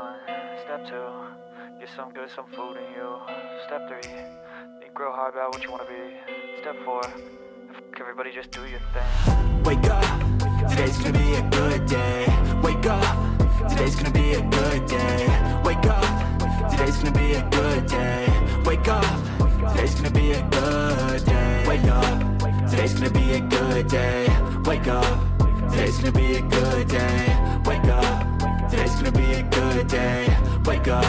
1, step 2, get some good, some food in you. Step 3, think real hard about what you wanna be. Step 4, everybody just do your thing. Wake up, today's gonna be a good day. Wake up, today's gonna be a good day. Wake up, today's gonna be a good day. Wake up, today's gonna be a good day. Wake up, today's gonna be a good day. Wake up, today's gonna be a good day. Wake up, today's gonna be a good day. Wake up,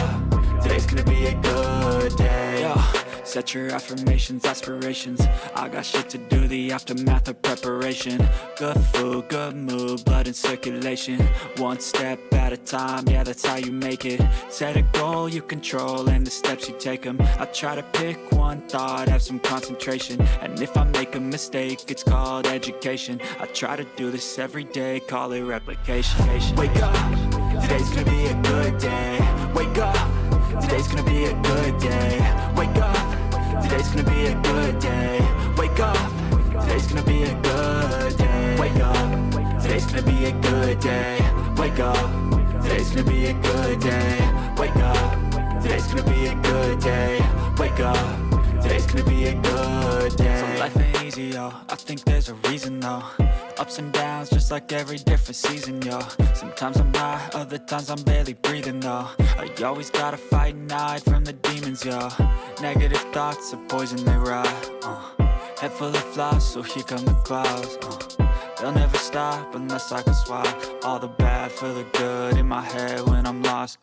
today's gonna be a good day. Yo, set your affirmations, aspirations. I got shit to do, the aftermath of preparation. Good food, good mood, blood in circulation. One step at a time, yeah, that's how you make it. Set a goal you control and the steps you take them. I try to pick one thought, have some concentration. And if I make a mistake, it's called education. I try to do this every day, call it replication. Wake up, today's gonna be a good day. Wake up, today's gonna be a good day. Wake up, today's gonna be a good day. Wake up, today's gonna be a good day. Wake up, today's gonna be a good day. Wake up, today's gonna be a good day. Wake up, today's gonna be a good day. Wake up, today's gonna be a good day. So life ain't easy, yo, I think there's a reason though. Ups and downs, just like every different season, yo. Sometimes I'm high, other times I'm barely breathing, though. I always gotta fight and hide from the demons, yo. Negative thoughts are poison, they rot. Head full of flies, so here come the clouds. They'll never stop unless I can swap all the bad for the good in my head when I'm lost.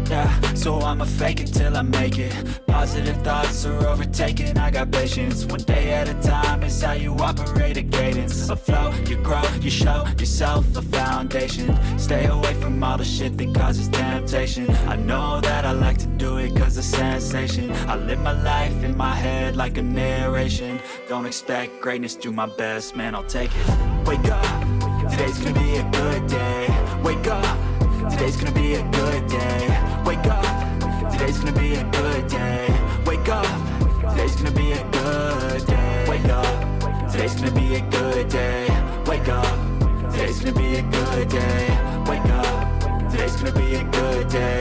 Yeah, so I'ma fake it till I make it. Positive thoughts are overtaken, I got patience. One day at a time is how you operate a cadence. A flow, you grow, you show yourself a foundation. Stay away from all the shit that causes temptation. I know that I like to do it cause it's sensation. I live my life in my head like a narration. Don't expect greatness, do my best, man, I'll take it. Wake up, today's gonna be a good day. Wake up, today's gonna be a good day. Wake up, today's gonna be a good day. Wake up, today's gonna be a good day. Wake up, today's gonna be a good day. Wake up, today's gonna be a good day. Wake up, today's gonna be a good day.